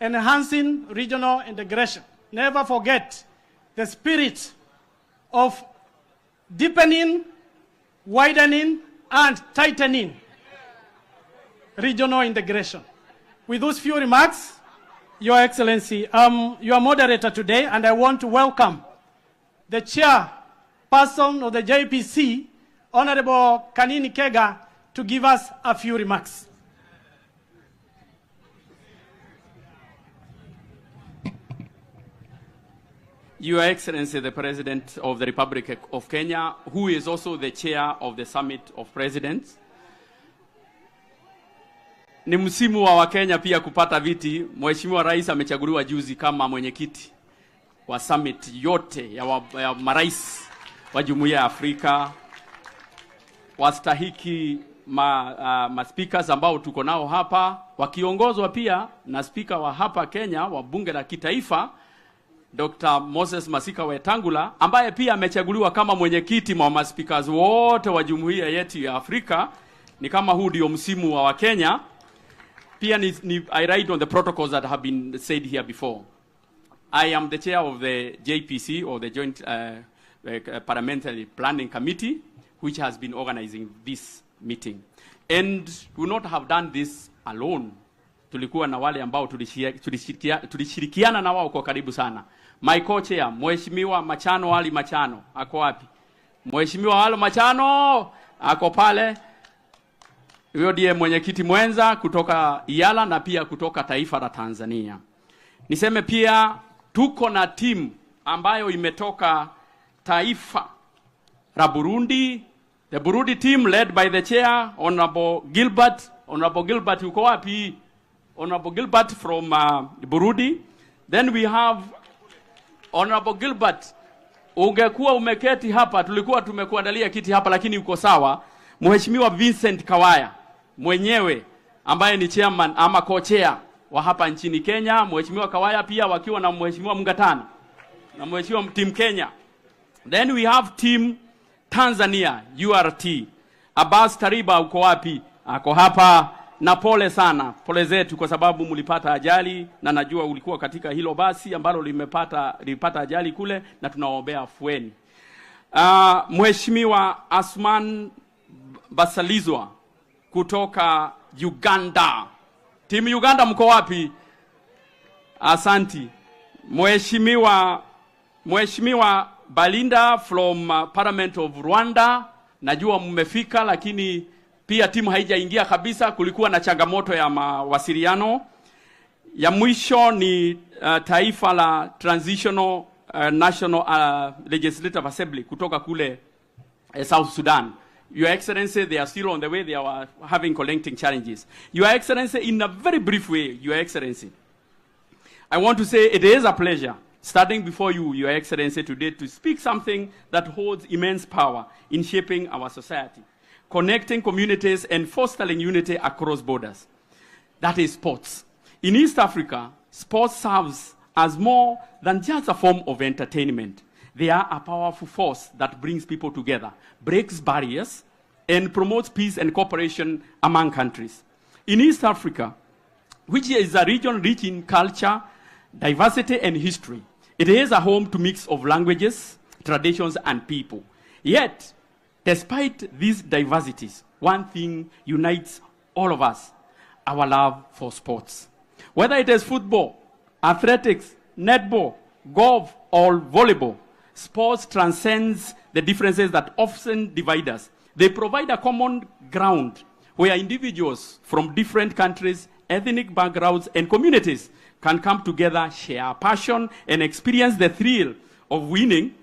enhancing regional integration. Never forget the spirit of deepening, widening, and tightening regional integration. With those few remarks, Your Excellency, your moderator today, and I want to welcome the chairperson of the JPC, Honorable Kanini Kega, to give us a few remarks. Your Excellency, the President of the Republic of Kenya, who is also the chair of the Summit of Presidents. Ni msimu wa Wakenya pia kupata viti. Mheshimiwa Rais amechaguliwa juzi kama mwenyekiti wa summit yote ya marais wa Jumuiya ya Afrika. Wastahiki speakers ambao tuko nao hapa, wakiongozwa pia na speaker wa hapa Kenya wa bunge la kitaifa Dr. Moses Masika Wetangula, ambaye pia amechaguliwa kama mwenyekiti wa maspikers wote wa Jumuiya yetu ya Afrika. Ni kama huu ndio msimu wa Wakenya. Pia I write on the protocols that have been said here before. I am the chair of the JPC, or the Joint Parliamentary Planning Committee, which has been organizing this meeting. And we would not have done this alone. Tulikuwa na wale ambao tulishirikiana na wao kwa karibu sana. My co-chair, Mheshimiwa Machano Ali Machano, ako wapi? Mheshimiwa Ali Machano, ako pale. Huyo ndiye mwenyekiti mwenza kutoka Iyala na pia kutoka taifa la Tanzania. Niseme pia tuko na team ambayo imetoka taifa la Burundi. The Burundi team led by the chair, Honorable Gilbert. Honorable Gilbert, yuko wapi? Honorable Gilbert from Burundi. Then we have Honorable Gilbert. Ungekuwa umeketi hapa, tulikuwa tumekuandalia kiti hapa, lakini uko sawa. Mheshimiwa Vincent Kawaya mwenyewe ambaye ni chairman ama co-chair wa hapa nchini Kenya. Mheshimiwa Kawaya pia wakiwa na Mheshimiwa Mngatani na Mheshimiwa Team Kenya. Then we have Team Tanzania, URT. Abbas Tariba uko wapi? Ako hapa. Na pole sana, pole zetu kwa sababu mlipata ajali, na najua ulikuwa katika hilo basi ambalo lilipata ajali kule, na tunaombea afueni. Mheshimiwa Asman Basalizwa kutoka Uganda. Team Uganda mko wapi? Asanti. Mheshimiwa Balinda from Parliament of Rwanda, najua mmefika, lakini pia timu haijaingia kabisa, kulikuwa na changamoto ya mawasiliano. Ya mwisho ni taifa la Transitional National Legislative Assembly kutoka kule South Sudan. Your Excellency, they are still on the way. They are having collecting challenges. Your Excellency, in a very brief way, Your Excellency, I want to say it is a pleasure standing before you, Your Excellency, today to speak something that holds immense power in shaping our society, connecting communities and fostering unity across borders. That is sports. In East Africa, sports serves as more than just a form of entertainment. They are a powerful force that brings people together, breaks barriers, and promotes peace and cooperation among countries. In East Africa, which is a region rich in culture, diversity, and history, it is a home to a mix of languages, traditions, and people. Yet, despite these diversities, one thing unites all of us: our love for sports. Whether it is football, athletics, netball, golf, or volleyball, sports transcends the differences that often divide us. They provide a common ground where individuals from different countries, ethnic backgrounds, and communities can come together, share passion, and experience the thrill of winning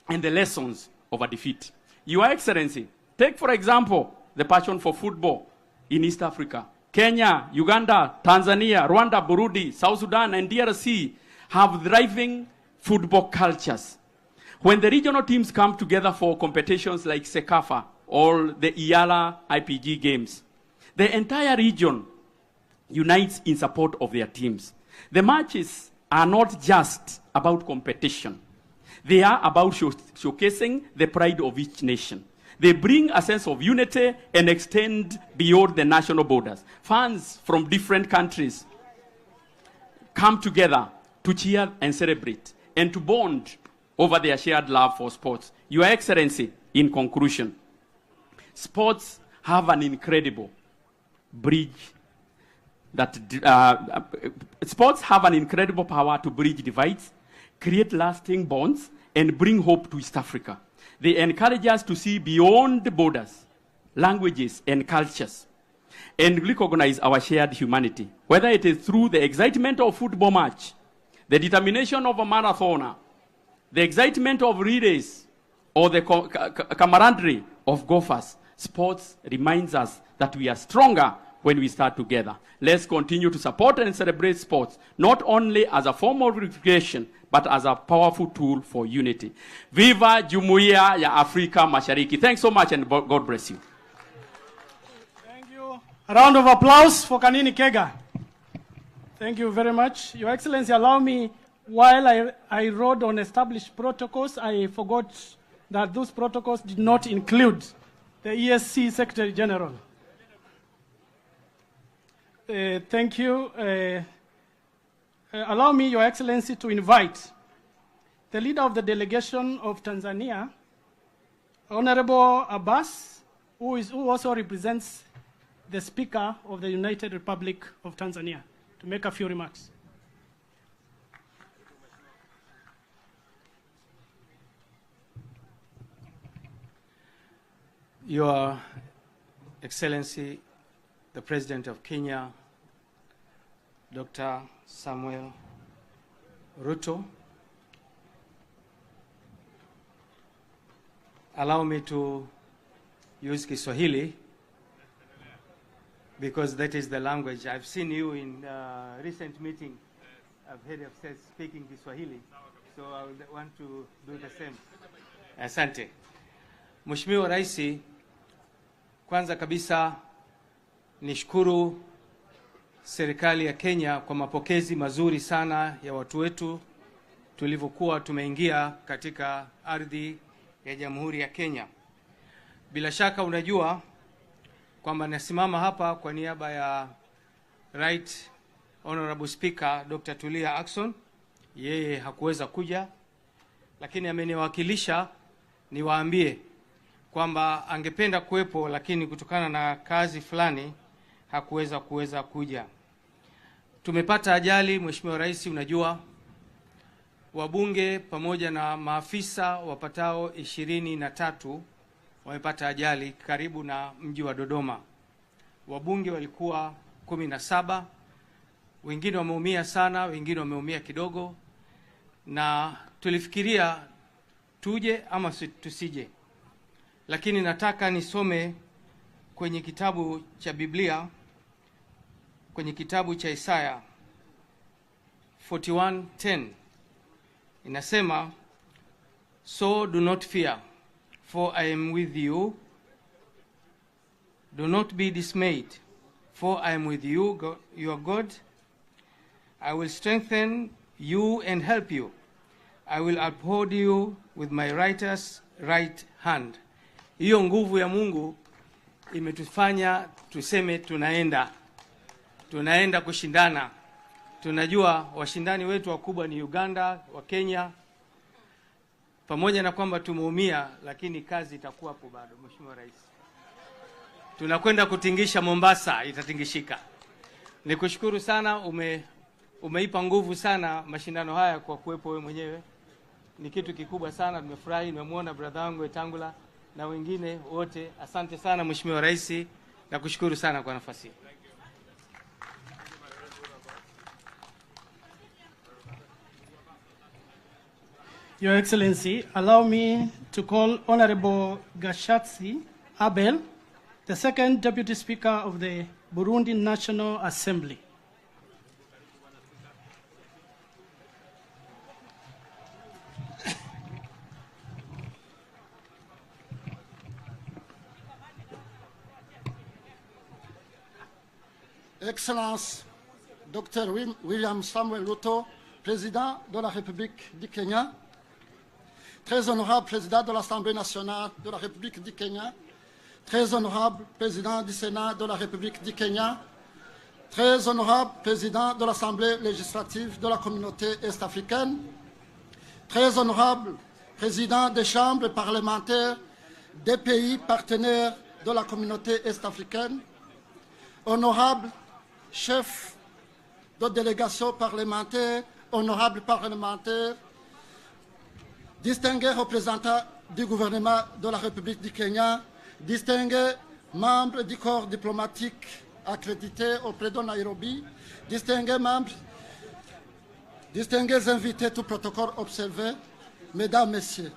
and the lessons of a defeat. Your Excellency, take for example the passion for football in East Africa. Kenya, Uganda, Tanzania, Rwanda, Burundi, South Sudan, and DRC have thriving football cultures. When the regional teams come together for competitions like Sekafa or the Iyala IPG Games, the entire region unites in support of their teams. The matches are not just about competition. They are about showcasing the pride of each nation. They bring a sense of unity and extend beyond the national borders. Fans from different countries come together to cheer and celebrate and to bond over their shared love for sports. Your Excellency, in conclusion, sports have an incredible bridge that sports have an incredible power to bridge divides, create lasting bonds, and bring hope to East Africa. They encourage us to see beyond borders, languages, and cultures, and recognize our shared humanity, whether it is through the excitement of a football match, the determination of a marathoner, the excitement of relays, or the camaraderie of golfers. Sports reminds us that we are stronger when we start together. Let's continue to support and celebrate sports, not only as a form of recreation, but as a powerful tool for unity. Viva Jumuiya ya Afrika Mashariki. Thanks so much and God bless you. Thank you. A round of applause for Kanini Kega. Thank you very much. Your Excellency, allow me, while I wrote on established protocols, I forgot that those protocols did not include the EAC Secretary General. Thank you. Allow me, Your Excellency, to invite the leader of the delegation of Tanzania, Honorable Abbas, who also represents the Speaker of the United Republic of Tanzania, to make a few remarks. Your Excellency, the President of Kenya, Dr. Samuel Ruto, allow me to use Kiswahili because that is the language. I've seen you in a recent meeting. I've heard of speaking Kiswahili, so I would want to do the same. Asante. Mheshimiwa Rais, kwanza kabisa nishukuru serikali ya Kenya kwa mapokezi mazuri sana ya watu wetu tulivyokuwa tumeingia katika ardhi ya Jamhuri ya Kenya. Bila shaka unajua kwamba nasimama hapa kwa niaba ya Right Honorable Speaker Dr. Tulia Ackson. Yeye hakuweza kuja, lakini ameniwakilisha niwaambie kwamba angependa kuwepo, lakini kutokana na kazi fulani hakuweza kuja. Tumepata ajali, Mheshimiwa Rais, unajua wabunge pamoja na maafisa wapatao 23 wamepata ajali karibu na mji wa Dodoma. Wabunge walikuwa 17, wengine wameumia sana, wengine wameumia kidogo, na tulifikiria tuje ama tusije. Lakini nataka nisome kwenye kitabu cha Biblia, kwenye kitabu cha Isaya 41:10. Inasema, so do not fear, for I am with you. Do not be dismayed, for I am with you, your God. I will strengthen you and help you. I will uphold you with my righteous right hand. Hiyo nguvu ya Mungu imetufanya tuseme tunaenda kushindana. Tunajua washindani wetu wakubwa ni Uganda, wa Kenya. Pamoja na kwamba tumeumia, lakini kazi itakuwa hapo bado. Mheshimiwa Rais, tunakwenda kutingisha Mombasa, itatingishika. Nikushukuru sana, umeipa nguvu sana mashindano haya kwa kuwepo wewe mwenyewe. Ni kitu kikubwa sana, nimefurahi. Nimemwona brother wangu Etangula na wengine wote. Asante sana Mheshimiwa Rais, na kushukuru sana kwa nafasi hii. Your Excellency, allow me to call Honorable Gashatsi Abel, the second Deputy Speaker of the Burundi National Assembly. Excellence Dr. William Samuel Ruto, Président de la République du Kenya, très honorable Président de l'Assemblée nationale de la République du Kenya, très honorable Président du Sénat de la République du Kenya, très honorable président de l'Assemblée législative de la communauté est-africaine, très honorable président des chambres parlementaires des pays partenaires de la communauté est-africaine, honorable chef de délégation parlementaire, honorable parlementaire, distingués représentants du gouvernement de la République du Kenya, distingués membres du corps diplomatique accrédité auprès de Nairobi, distingués membres, distingués invités, tout protocole observé, mesdames, messieurs.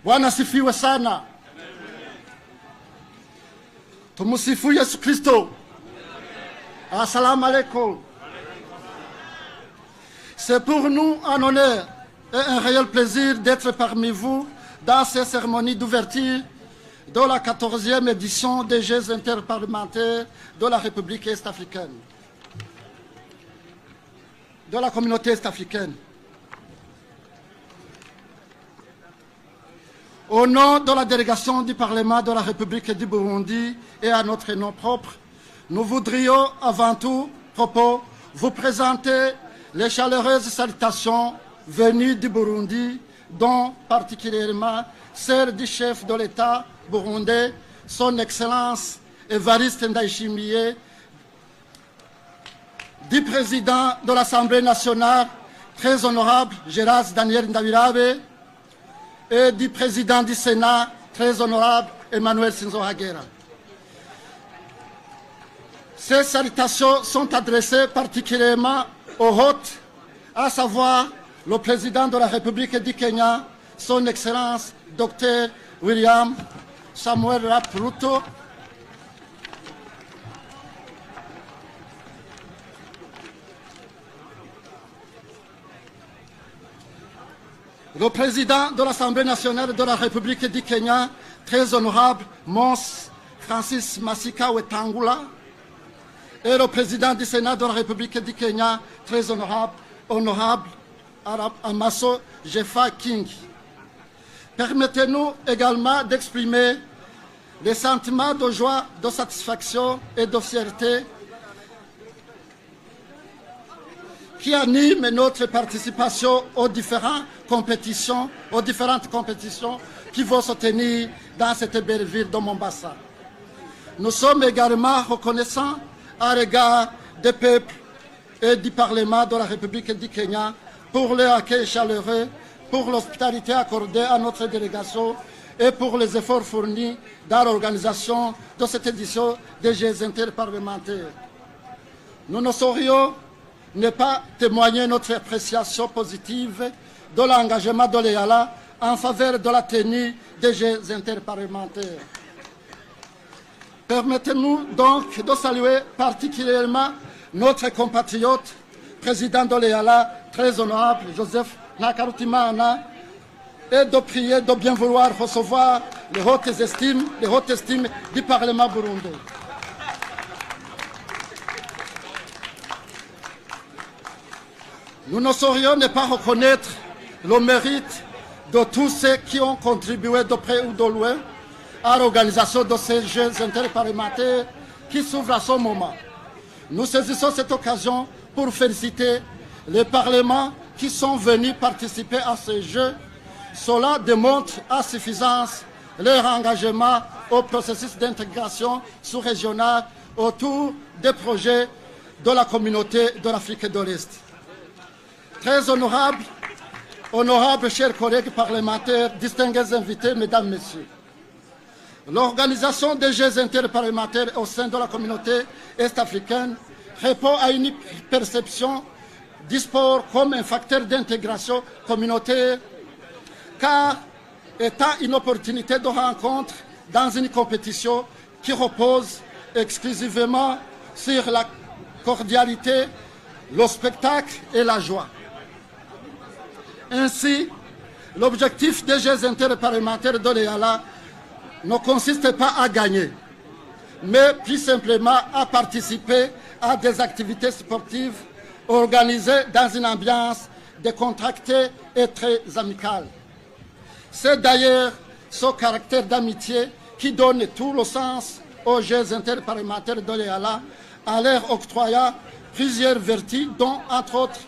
Bwana sifiwe sana. Tumusifu Yesu Kristo. Assalamu alaikum. C'est pour nous un honneur et un réel plaisir d'être parmi vous dans ces cérémonies d'ouverture de la 14e édition des Jeux interparlementaires de la République est-africaine, de la communauté est-africaine. Au nom de la délégation du Parlement de la République du Burundi et à notre nom propre, nous voudrions avant tout propos vous présenter les chaleureuses salutations venues du Burundi, dont particulièrement celle du chef de l'État burundais, son Excellence Evariste Ndayishimiye, du président de l'Assemblée nationale, très honorable Gérard Daniel Ndabirabe, et du président du Sénat, très honorable Emmanuel Sinzo Hagera. Ces salutations sont adressées particulièrement aux hôtes, à savoir le président de la République du Kenya, son Excellence Dr William Samuel Ruto, le président de l'Assemblée nationale de la République du Kenya, très honorable Mons Francis Masika Wetangula, et le président du Sénat de la République du Kenya, très honorable Amaso Jeffa King. Permettez-nous également d'exprimer les sentiments de joie, de satisfaction et de fierté qui animent notre participation aux différentes compétitions qui vont se tenir dans cette belle ville de Mombasa. Nous sommes également reconnaissants à l'égard des peuples et du Parlement de la République du Kenya pour leur accueil chaleureux, pour l'hospitalité accordée à notre délégation et pour les efforts fournis dans l'organisation de cette édition des Jeux interparlementaires. Nous ne saurions ne pas témoigner notre appréciation positive de l'engagement de l'EALA en faveur de la tenue des Jeux interparlementaires. Permettez-nous donc de saluer particulièrement notre compatriote, président de l'EALA, très honorable Joseph Nakarutimana, et de prier de bien vouloir recevoir les hautes estimes du Parlement burundais. Nous ne saurions ne pas reconnaître le mérite de tous ceux qui ont contribué de près ou de loin à l'organisation de ces Jeux interparlementaires qui s'ouvrent à ce moment. Nous saisissons cette occasion pour féliciter les parlements qui sont venus participer à ces Jeux. Cela démontre à suffisance leur engagement au processus d'intégration sous-régionale autour des projets de la communauté de l'Afrique de l'Est. Très honorables chers collègues parlementaires, distingués invités, mesdames, messieurs. L'organisation des Jeux interparlementaires au sein de la communauté est-africaine répond à une perception du sport comme un facteur d'intégration communautaire, car étant une opportunité de rencontre dans une compétition qui repose exclusivement sur la cordialité, le spectacle et la joie. Ainsi, l'objectif des Jeux interparlementaires de l'EALA ne consiste pas à gagner, mais plus simplement à participer à des activités sportives organisées dans une ambiance décontractée et très amicale. C'est d'ailleurs ce caractère d'amitié qui donne tout le sens aux Jeux interparlementaires de l'EALA en leur octroyant plusieurs vertus, dont entre autres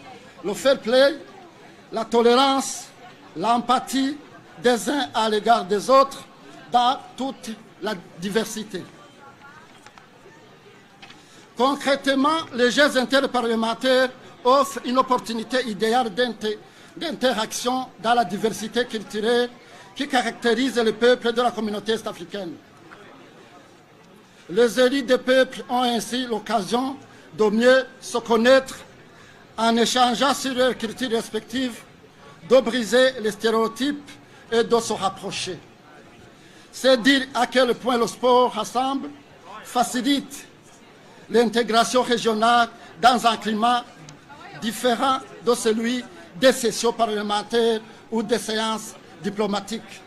le fair play, la tolérance, l'empathie des uns à l'égard des autres dans toute la diversité. Concrètement, les Jeux interparlementaires offrent une opportunité idéale d'interaction dans la diversité culturelle qui caractérise les peuples de la communauté est-africaine. Les élus des peuples ont ainsi l'occasion de mieux se connaître en échangeant sur leurs cultures respectives, de briser les stéréotypes et de se rapprocher. C'est dire à quel point le sport rassemble, facilite l'intégration régionale dans un climat différent de celui des sessions parlementaires ou des séances diplomatiques.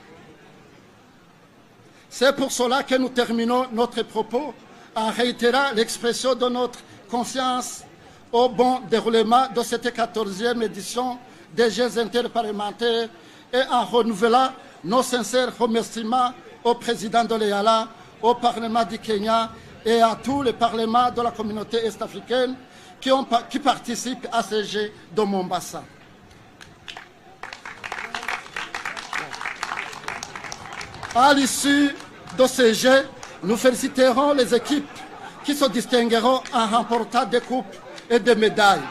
C'est pour cela que nous terminons notre propos en réitérant l'expression de notre confiance au bon déroulement de cette 14e édition des Jeux interparlementaires et en renouvelant nos sincères remerciements au président de l'EALA, au Parlement du Kenya et à tous les parlements de la communauté est-africaine qui participent à ces Jeux de Mombasa. À l'issue de ces Jeux, nous féliciterons les équipes qui se distingueront en remportant des coupes et des médailles.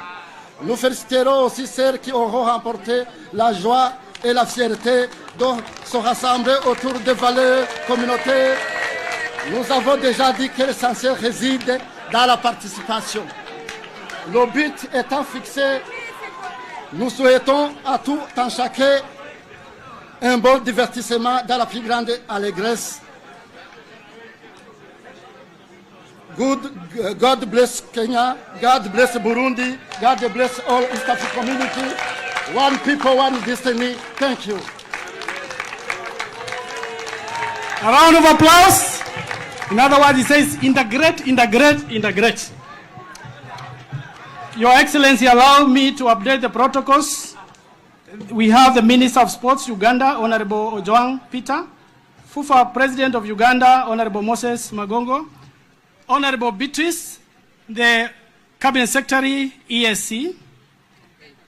Nous féliciterons aussi celles qui auront remporté la joie et la fierté de se rassembler autour des valeurs communautaires. Nous avons déjà dit que l'essentiel réside dans la participation. Le but étant fixé, nous souhaitons à tout un chacun un bon divertissement dans la plus grande allégresse. God bless Kenya, God bless Burundi, God bless all East African community. One people, one destiny. Thank you. A round of applause. In other words, he says, integrate, integrate, integrate. Your Excellency, allow me to update the protocols. We have the Minister of Sports, Uganda, Honorable Ojwang Peter. FUFA President of Uganda, Honorable Moses Magongo. Honorable Beatrice, the Cabinet Secretary, EAC,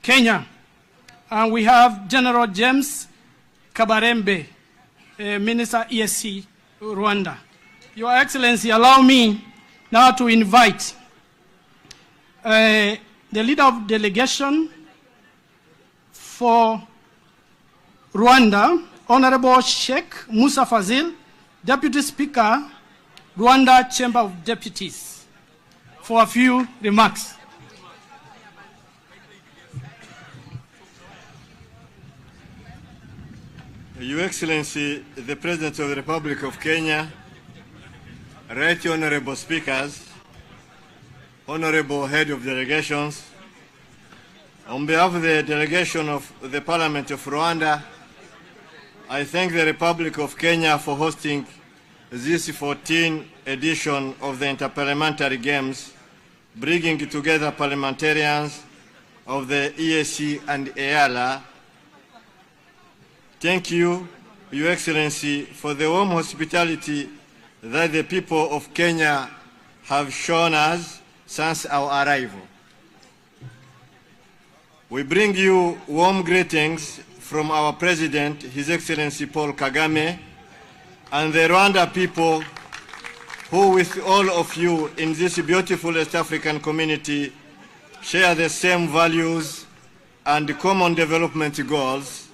Kenya. And we have General James Kabarembe, Minister, EAC, Rwanda. Your Excellency, allow me now to invite the leader of delegation for Rwanda, Honorable Sheikh Musa Fazil, Deputy Speaker, Rwanda Chamber of Deputies, for a few remarks. Your Excellency, the President of the Republic of Kenya, Right Honorable Speakers, Honorable Head of Delegations, on behalf of the delegation of the Parliament of Rwanda, I thank the Republic of Kenya for hosting this 14th edition of the Inter-Parliamentary Games, bringing together parliamentarians of the EAC and EALA. Thank you, Your Excellency, for the warm hospitality that the people of Kenya have shown us since our arrival. We bring you warm greetings from our President, His Excellency Paul Kagame, and the Rwanda people who, with all of you in this beautiful East African community, share the same values and common development goals,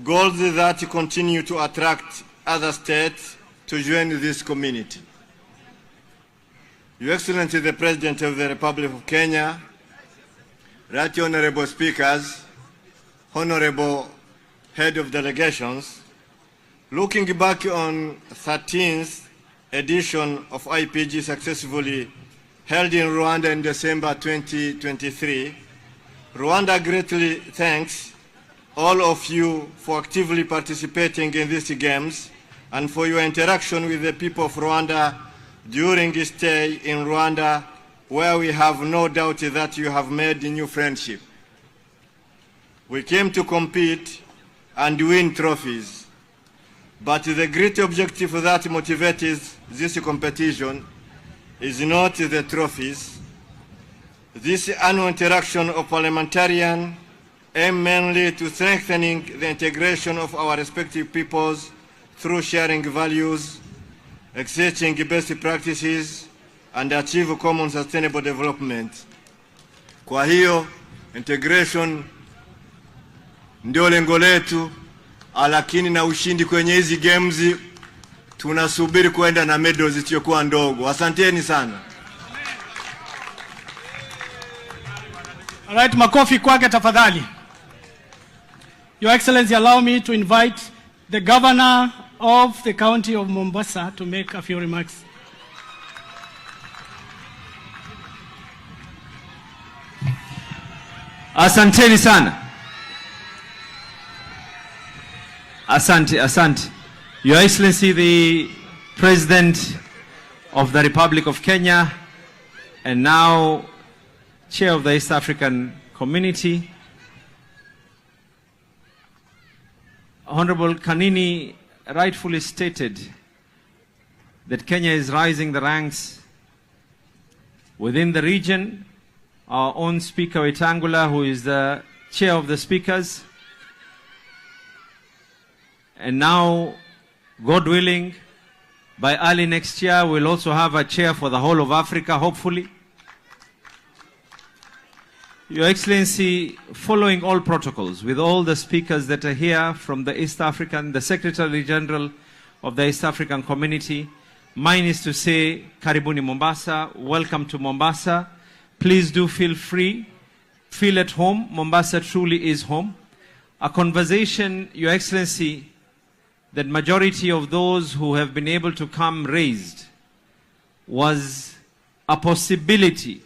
goals that continue to attract other states to join this community. Your Excellency, the President of the Republic of Kenya, Right Honorable Speakers, Honorable Head of Delegations, looking back on 13th edition of IPG successfully held in Rwanda in December 2023, Rwanda greatly thanks all of you for actively participating in these games and for your interaction with the people of Rwanda during your stay in Rwanda, where we have no doubt that you have made a new friendship. We came to compete and win trophies, but the great objective that motivates this competition is not the trophies. This annual interaction of parliamentarians aim mainly to strengthening the integration of our respective peoples through sharing values, exchanging best practices, and achieve common sustainable development. Kwa hiyo integration ndio lengo letu, lakini na ushindi kwenye hizi games tunasubiri kwenda na medals zisizokuwa ndogo. Asanteni sana. All right, makofi kwake tafadhali. Your Excellency, allow me to invite the governor of the county of Mombasa to make a few remarks. Asanteni sana. Asante. Your Excellency, the President of the Republic of Kenya and now Chair of the East African Community, Honorable Kanini rightfully stated that Kenya is rising the ranks within the region. Our own Speaker Wetangula, who is the Chair of the Speakers, and now, God willing, by early next year, we'll also have a chair for the whole of Africa, hopefully. Your Excellency, following all protocols, with all the speakers that are here from the East African, the Secretary General of the East African Community, mine is to say, Karibuni Mombasa, welcome to Mombasa. Please do feel free, feel at home. Mombasa truly is home. A conversation, Your Excellency, that majority of those who have been able to come raised was a possibility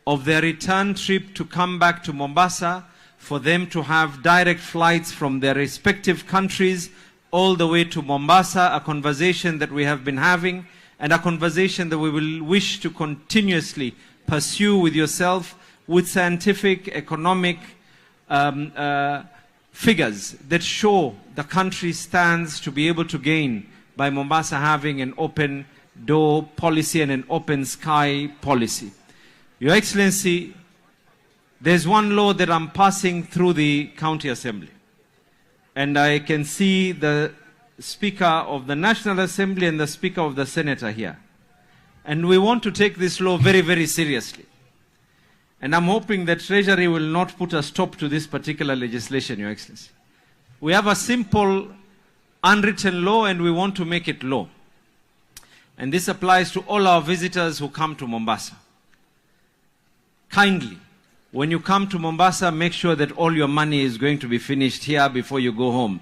of their return trip to come back to Mombasa, for them to have direct flights from their respective countries all the way to Mombasa, a conversation that we have been having and a conversation that we will wish to continuously pursue with yourself, with scientific, economic figures that show the country stands to be able to gain by Mombasa having an open door policy and an open sky policy. Your Excellency, there's one law that I'm passing through the County Assembly, and I can see the Speaker of the National Assembly and the Speaker of the Senate are here. And we want to take this law very, very seriously. And I'm hoping that Treasury will not put a stop to this particular legislation, Your Excellency. We have a simple, unwritten law, and we want to make it law. And this applies to all our visitors who come to Mombasa. Kindly, when you come to Mombasa, make sure that all your money is going to be finished here before you go home.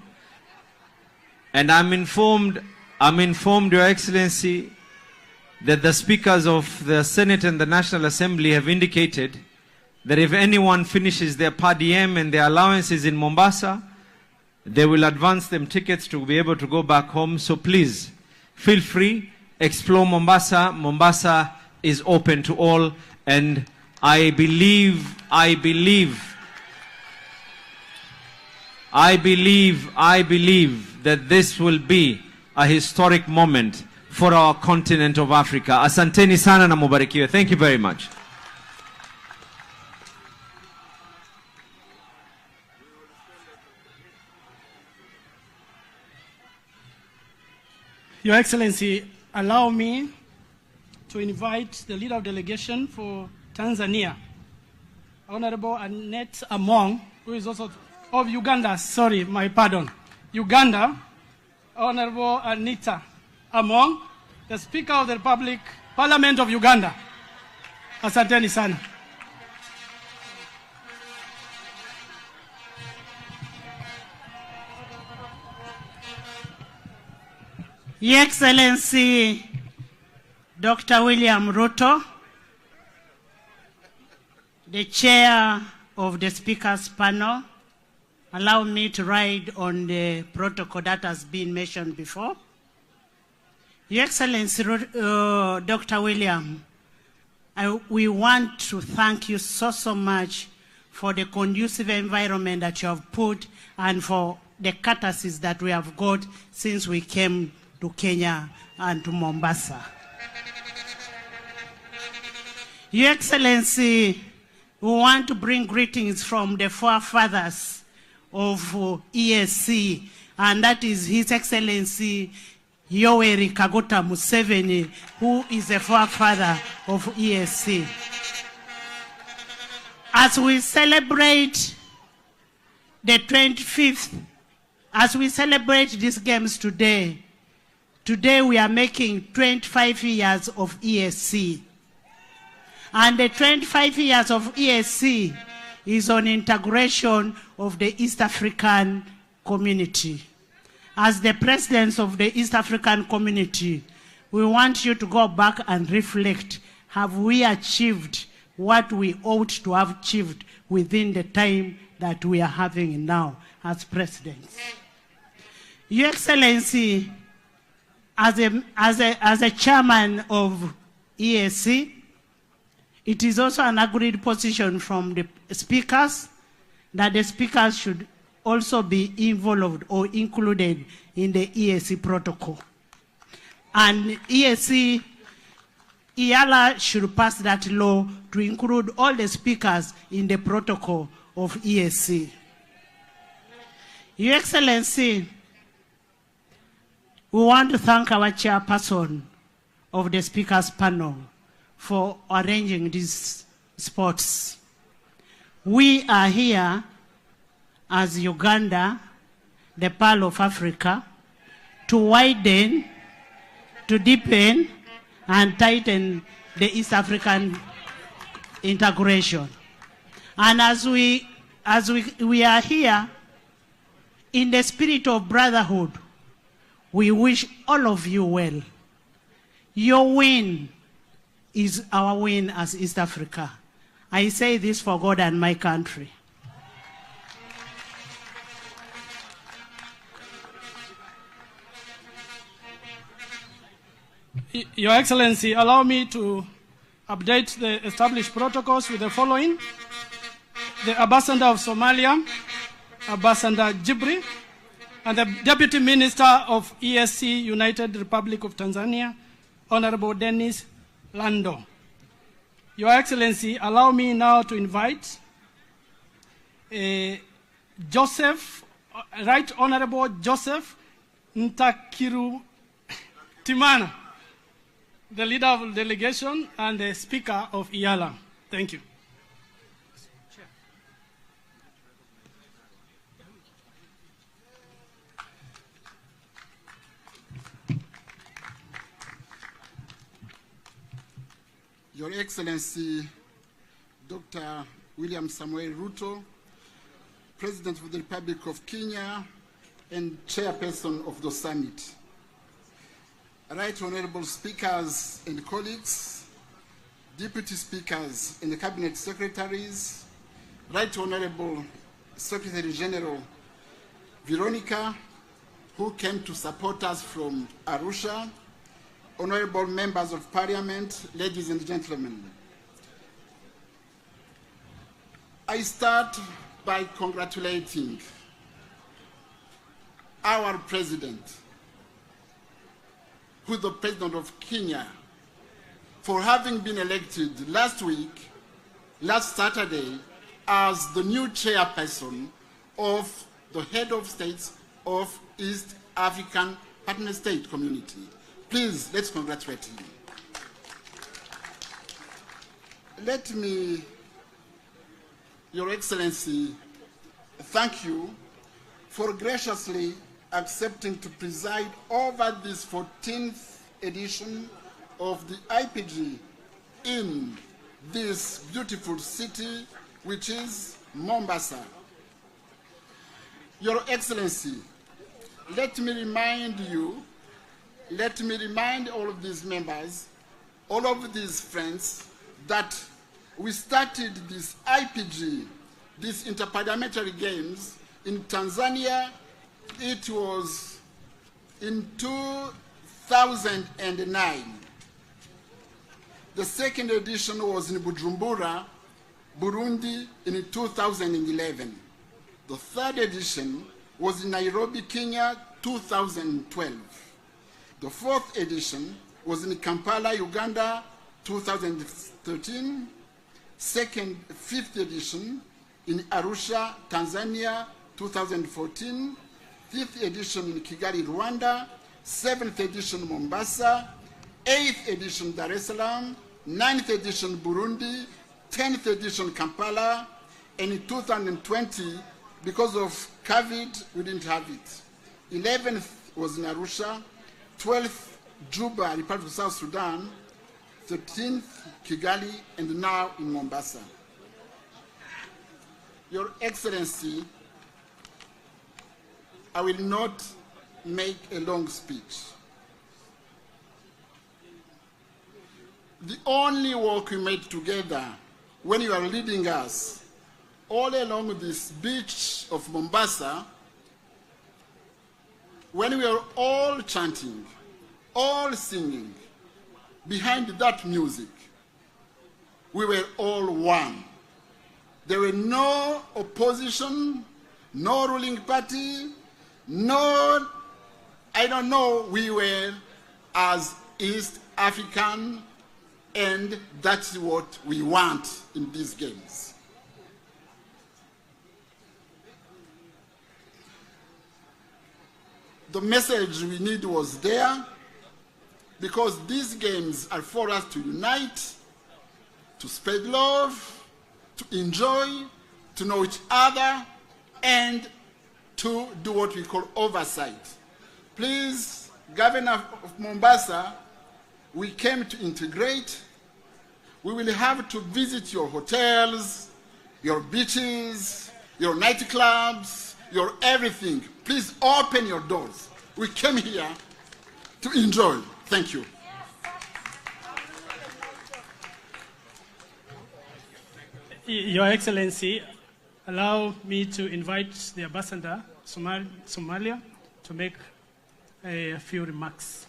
And I'm informed, Your Excellency, that the speakers of the Senate and the National Assembly have indicated that if anyone finishes their per diem and their allowances in Mombasa, they will advance them tickets to be able to go back home. So please, feel free, explore Mombasa. Mombasa is open to all, and I believe that this will be a historic moment for our continent of Africa. Asanteni sana na mubarikiwe. Thank you very much. Your Excellency, allow me to invite the leader of delegation for Tanzania, Honorable Annette Among, who is also of Uganda. Sorry, my pardon. Uganda, Honorable Anita Among, the Speaker of the Republic, Parliament of Uganda. Asanteni sana. Your Excellency, Dr. William Ruto, the Chair of the Speakers Panel, allow me to ride on the protocol that has been mentioned before. Your Excellency, Dr. William, we want to thank you so much for the conducive environment that you have put and for the courtesies that we have got since we came to Kenya and to Mombasa. Your Excellency, we want to bring greetings from the forefathers of EAC, and that is His Excellency Yoweri Kaguta Museveni, who is the forefather of EAC. As we celebrate the 25th, as we celebrate these games today we are making 25 years of EAC. And the 25 years of EAC is on integration of the East African community. As the presidents of the East African community, we want you to go back and reflect, have we achieved what we ought to have achieved within the time that we are having now as presidents? Your Excellency, as a chairman of EAC, it is also an agreed position from the speakers that the speakers should also be involved or included in the EAC protocol. And EAC, EALA should pass that law to include all the speakers in the protocol of EAC. Your Excellency, we want to thank our chairperson of the speakers panel for arranging these sports. We are here as Uganda, the Pearl of Africa, to widen, to deepen, and tighten the East African integration. And as we are here, in the spirit of brotherhood, we wish all of you well. Your win is our win as East Africa. I say this for God and my country. Your Excellency, allow me to update the established protocols with the following. The Ambassador of Somalia, Ambassador Jibri, and the Deputy Minister of EAC United Republic of Tanzania, Honorable Dennis Lando. Your Excellency, allow me now to invite Joseph, Right Honorable Joseph Ntakiru Timana, the leader of the delegation and the speaker of EALA. Thank you. Your Excellency, Dr. William Samuel Ruto, President of the Republic of Kenya and Chairperson of the Summit. Right Honorable Speakers and colleagues, Deputy Speakers and Cabinet Secretaries, Right Honorable Secretary General Veronica, who came to support us from Arusha, Honorable Members of Parliament, ladies and gentlemen. I start by congratulating our President, who is the President of Kenya, for having been elected last Saturday, as the new chairperson of the head of states of East African Partner State Community. Please, let's congratulate him. Let me, Your Excellency, thank you for graciously accepting to preside over this 14th edition of the IPG in this beautiful city, which is Mombasa. Your Excellency, let me remind all of these members, all of these friends, that we started this IPG, this Inter-Parliamentary Games, in Tanzania. It was in 2009. The second edition was in Bujumbura, Burundi, in 2011. The third edition was in Nairobi, Kenya, 2012. The 4th edition was in Kampala, Uganda, 2013. 5th edition in Arusha, Tanzania, 2014. 5th edition in Kigali, Rwanda. 7th edition Mombasa. 8th edition Dar es Salaam. 9th edition Burundi. 10th edition Kampala. And in 2020, because of COVID, we didn't have it. 11th was in Arusha. 12th, Juba, Republic of South Sudan. 13th, Kigali, and now in Mombasa. Your Excellency, I will not make a long speech. The only work we made together when you are leading us all along this beach of Mombasa, when we are all chanting, all singing, behind that music, we were all one. There were no opposition, no ruling party, no, I don't know, we were as East African, and that's what we want in these games. The message we need was there, because these games are for us to unite, to spread love, to enjoy, to know each other, and to do what we call oversight. Please, Governor of Mombasa, we came to integrate. We will have to visit your hotels, your beaches, your nightclubs, your everything. Please open your doors. We came here to enjoy. Thank you. Your Excellency, allow me to invite the Ambassador, Somalia, to make a few remarks.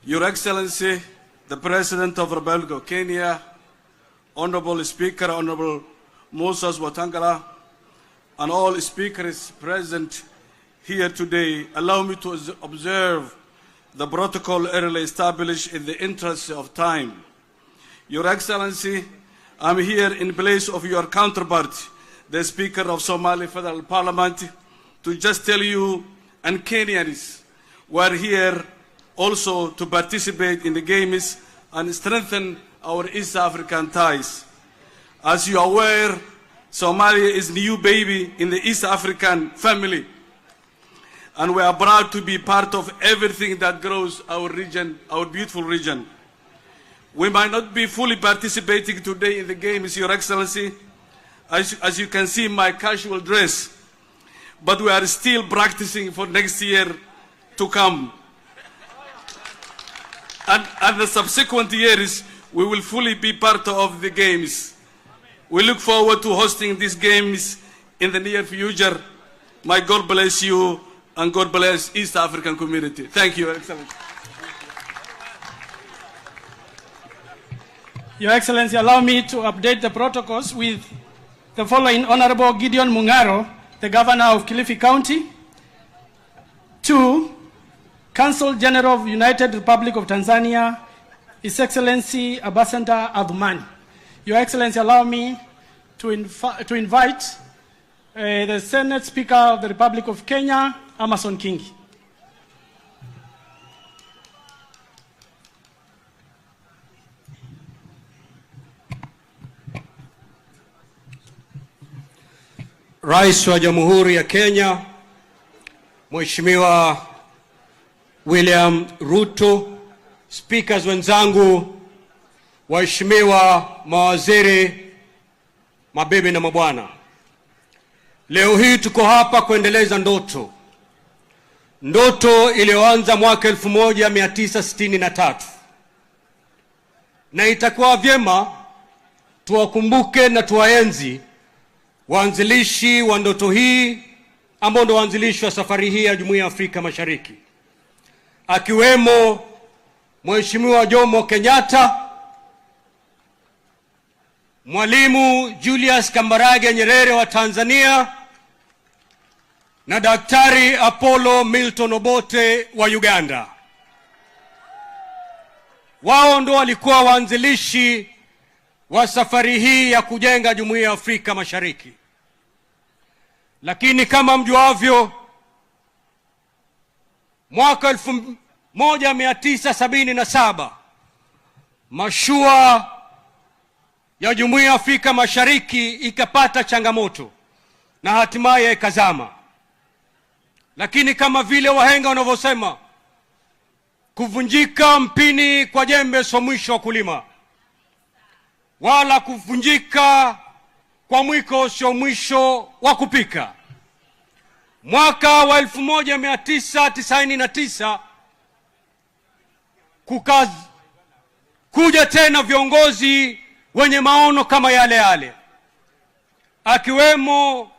Your Excellency, the President of the Republic of Kenya, Honorable Speaker, Honorable Moses Wetangula, and all speakers present here today, allow me to observe the protocol early established in the interest of time. Your Excellency, I'm here in place of your counterpart, the Speaker of Somali Federal Parliament, to just tell you, and Kenyans, we're here also to participate in the games and strengthen our East African ties. As you are aware, Somalia is a new baby in the East African family, and we are proud to be part of everything that grows our region, our beautiful region. We might not be fully participating today in the games, Your Excellency, as you can see my casual dress, but we are still practicing for next year to come. And the subsequent years, we will fully be part of the games. We look forward to hosting these games in the near future. May God bless you, and God bless East African community. Thank you, Your Excellency. Your Excellency, allow me to update the protocols with the following: Honorable Gideon Mungaro, the Governor of Kilifi County. 2, Consul General of United Republic of Tanzania, His Excellency Ambassador Adhumani. Your Excellency, allow me to invite the Senate Speaker of the Republic of Kenya, Amason Kingi. Rais wa Jamhuri ya Kenya, Mheshimiwa William Ruto, speakers wenzangu, waheshimiwa mawaziri, mabibi na mabwana. Leo hii tuko hapa kuendeleza ndoto iliyoanza mwaka 1963. Na itakuwa vyema tuwakumbuke na tuwaenzi waanzilishi wa ndoto hii ambao ndio waanzilishi wa safari hii ya Jumuiya ya Afrika Mashariki, akiwemo Mheshimiwa Jomo Kenyatta, Mwalimu Julius Kambarage Nyerere wa Tanzania na Daktari Apollo Milton Obote wa Uganda. Wao ndo walikuwa waanzilishi wa safari hii ya kujenga Jumuiya ya Afrika Mashariki. Lakini kama mjuavyo, mwaka 1977 mashua ya Jumuiya ya Afrika Mashariki ikapata changamoto na hatimaye ikazama. Lakini kama vile wahenga wanavyosema, kuvunjika mpini kwa jembe sio mwisho wa kulima, wala kuvunjika kwa mwiko sio mwisho wa kupika. Mwaka wa 1999 kuja tena viongozi wenye maono kama yale yale, akiwemo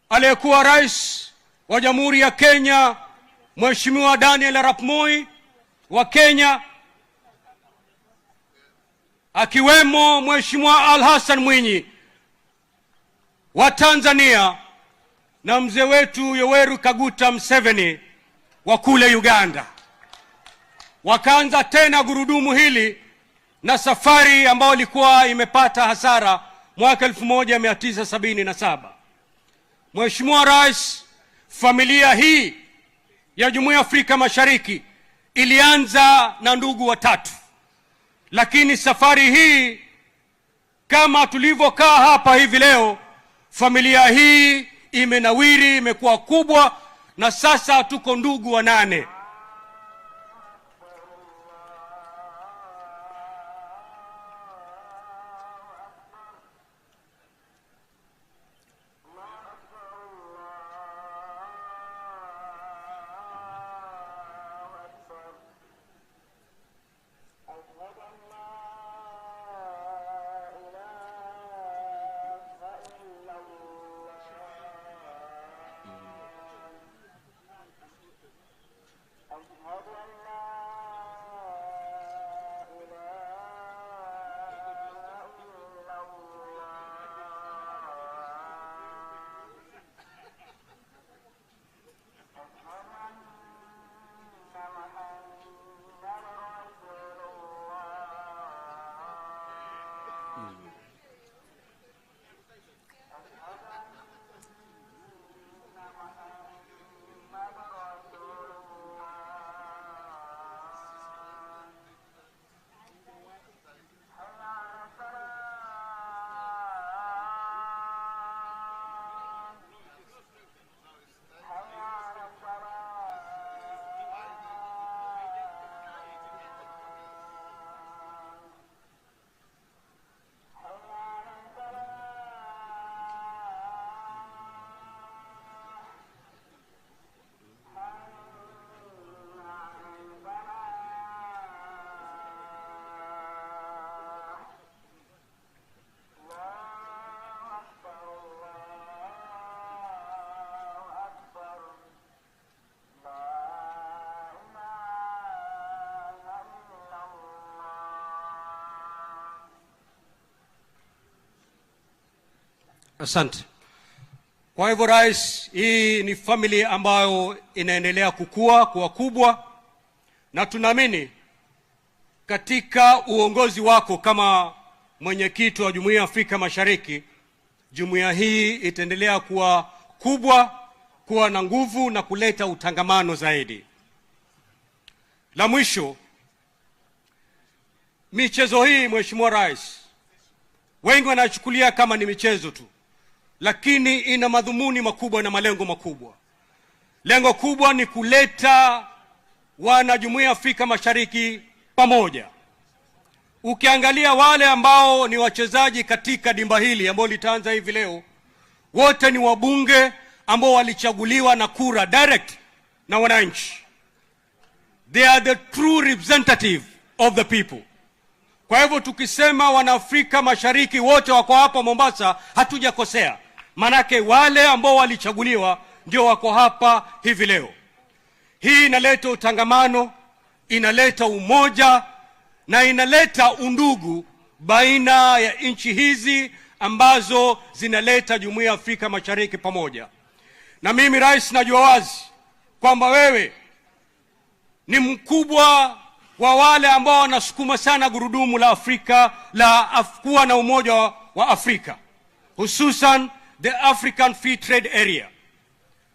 aliyekuwa rais wa Jamhuri ya Kenya Mheshimiwa Daniel Arap Moi wa Kenya, akiwemo Mheshimiwa Al Hassan Mwinyi wa Tanzania na mzee wetu Yoweri Kaguta Museveni wa kule Uganda. Wakaanza tena gurudumu hili na safari ambayo ilikuwa imepata hasara mwaka 1977. Mheshimiwa Rais, familia hii ya Jumuiya ya Afrika Mashariki ilianza na ndugu watatu, lakini safari hii kama tulivyokaa hapa hivi leo, familia hii imenawiri, imekuwa kubwa, na sasa tuko ndugu 8. Asante. Kwa hivyo Rais, hii ni familia ambayo inaendelea kuwa kubwa, na tunaamini katika uongozi wako kama mwenyekiti wa Jumuiya ya Afrika Mashariki, jumuiya hii itaendelea kuwa kubwa, kuwa na nguvu na kuleta utangamano zaidi. La mwisho, michezo hii Mheshimiwa Rais, wengi wanachukulia kama ni michezo tu, lakini ina madhumuni makubwa na malengo makubwa. Lengo kubwa ni kuleta wana Jumuiya ya Afrika Mashariki pamoja. Ukiangalia wale ambao ni wachezaji katika dimba hili ambao litaanza hivi leo, wote ni wabunge ambao walichaguliwa na kura direct na wananchi. They are the true representative of the people. Kwa hivyo tukisema wana Afrika Mashariki wote wako hapa Mombasa, hatujakosea. Manake wale ambao walichaguliwa ndio wako hapa hivi leo. Hii inaleta utangamano, inaleta umoja na inaleta undugu baina ya nchi hizi ambazo zinaleta Jumuiya ya Afrika Mashariki pamoja. Na mimi rais, najua wazi kwamba wewe ni mkubwa wa wale ambao wanasukuma sana gurudumu la Afrika kuwa na umoja wa Afrika, hususan the African Free Trade Area.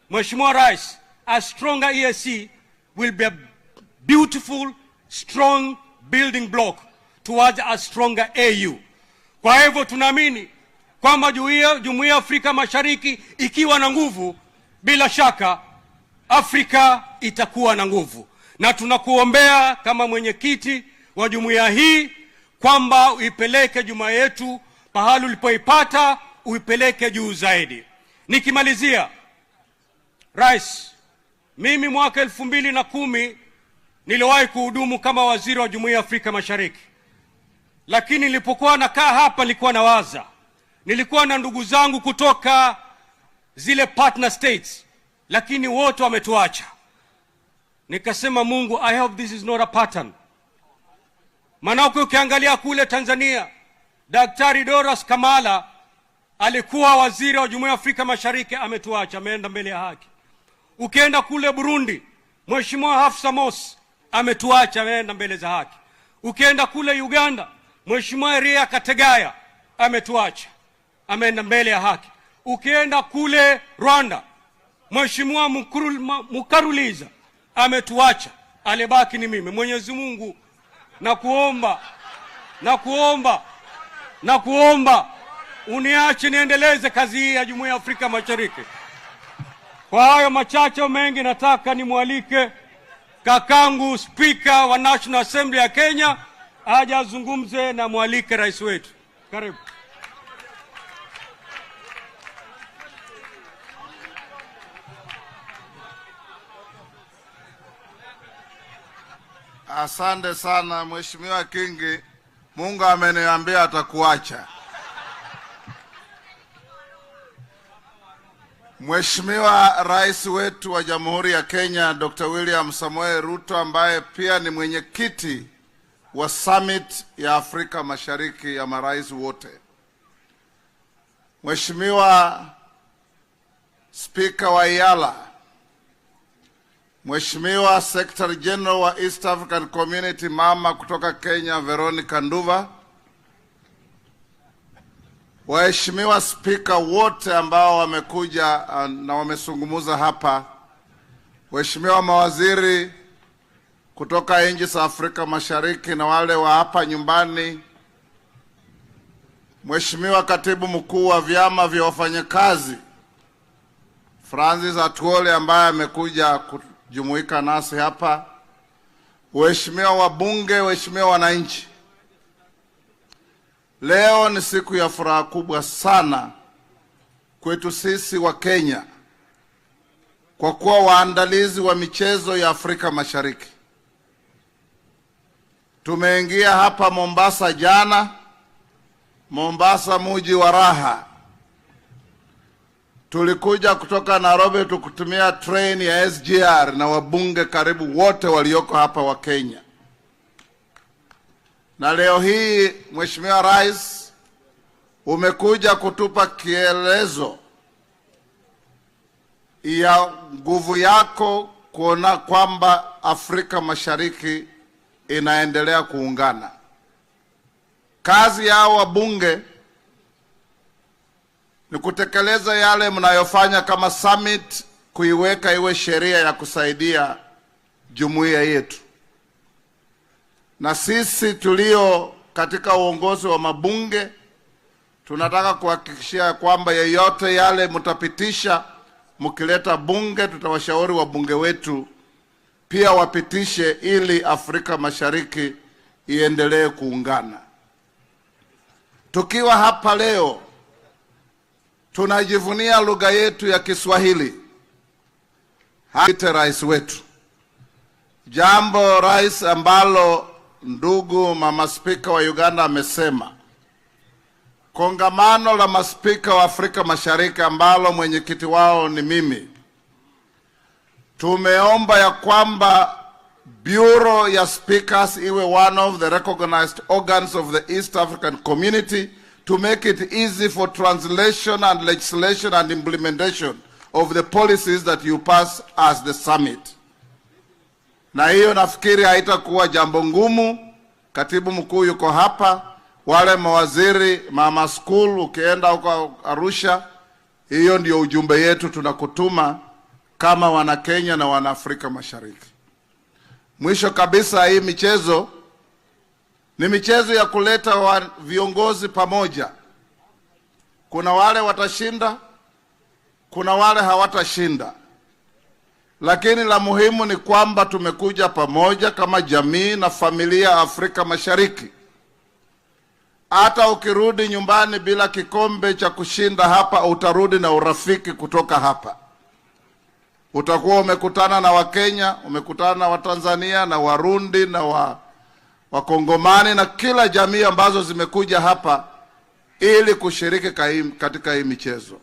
Mheshimiwa Rais, a stronger EAC will be a beautiful, strong building block towards a stronger AU. Kwa hivyo tunaamini kwamba Jumuiya ya Afrika Mashariki ikiwa na nguvu, bila shaka Afrika itakuwa na nguvu. Na tunakuombea kama mwenyekiti wa jumuiya hii kwamba uipeleke jumuiya yetu pahali ulipoipata, uipeleke juu zaidi. Nikimalizia, Rais, mimi mwaka 2010 niliwahi kuhudumu kama waziri wa Jumuiya ya Afrika Mashariki. Lakini nilipokuwa nakaa hapa nilikuwa nawaza, nilikuwa na ndugu zangu kutoka zile partner states, lakini wote wametuacha. Nikasema, Mungu, I hope this is not a pattern. Manake ukiangalia kule Tanzania, Daktari Doras Kamala alikuwa waziri wa Jumuiya ya Afrika Mashariki, ametuacha, ameenda mbele ya haki. Ukienda kule Burundi, Mheshimiwa Hafsa Mosi ametuacha, ameenda mbele za haki. Ukienda kule Uganda, Mheshimiwa Eria Kategaya ametuacha, ameenda mbele ya haki. Ukienda kule Rwanda, Mheshimiwa Mukaruliza ametuacha, alibaki ni mimi. Mwenyezi Mungu, nakuomba uniache niendeleze kazi hii ya Jumuiya ya Afrika Mashariki. Kwa hayo machache mengi, nataka nimwalike kakangu Speaker wa National Assembly ya Kenya aje azungumze, na mwalike rais wetu. Karibu. Asante sana Mheshimiwa Kingi. Mungu ameniambia atakuacha. Mheshimiwa Rais wetu wa Jamhuri ya Kenya Dr. William Samoei Ruto, ambaye pia ni mwenyekiti wa Summit ya Afrika Mashariki ya marais wote. Mheshimiwa Speaker wa EALA, Mheshimiwa Secretary General wa East African Community mama kutoka Kenya Veronica Nduva, waheshimiwa speaker wote ambao wamekuja na wamezungumza hapa, waheshimiwa mawaziri kutoka nchi za Afrika Mashariki na wale wa hapa nyumbani, Mheshimiwa Katibu Mkuu wa vyama vya wafanyakazi Francis Atuole ambaye amekuja kujumuika nasi hapa, waheshimiwa wabunge, waheshimiwa wananchi. Leo ni siku ya furaha kubwa sana kwetu sisi wa Kenya, kwa kuwa waandalizi wa michezo ya Afrika Mashariki. Tumeingia hapa Mombasa jana, Mombasa mji wa raha. Tulikuja kutoka Nairobi tukutumia train ya SGR na wabunge karibu wote walioko hapa wa Kenya. Na leo hii Mheshimiwa Rais, umekuja kutupa kielezo ya nguvu yako kuona kwamba Afrika Mashariki inaendelea kuungana. Kazi yao wabunge ni kutekeleza yale mnayofanya kama summit, kuiweka iwe sheria ya kusaidia jumuiya yetu. Na sisi tulio katika uongozi wa mabunge tunataka kuhakikishia kwamba yeyote yale mtapitisha mkileta bunge, tutawashauri wabunge wetu pia wapitishe ili Afrika Mashariki iendelee kuungana. Tukiwa hapa leo tunajivunia lugha yetu ya Kiswahili. Hata rais wetu, jambo rais ambalo ndugu mama spika wa Uganda amesema, kongamano la maspika wa Afrika Mashariki ambalo mwenyekiti wao ni mimi, tumeomba ya kwamba Bureau ya Speakers iwe one of the recognized organs of the East African community to make it easy for translation and legislation and implementation of the policies that you pass as the summit. Na hiyo nafikiri haitakuwa jambo ngumu. Katibu mkuu yuko hapa, wale mawaziri, mama school, ukienda huko Arusha, hiyo ndio ujumbe yetu tunakutuma kama wana Kenya na wana Afrika Mashariki. Mwisho kabisa, hii michezo ni michezo ya kuleta viongozi pamoja. Kuna wale watashinda, kuna wale hawatashinda. Lakini la muhimu ni kwamba tumekuja pamoja kama jamii na familia Afrika Mashariki. Hata ukirudi nyumbani bila kikombe cha kushinda hapa, utarudi na urafiki kutoka hapa. Utakuwa umekutana na Wakenya, umekutana na Watanzania na Warundi na Wakongomani na kila jamii ambazo zimekuja hapa ili kushiriki katika hii michezo.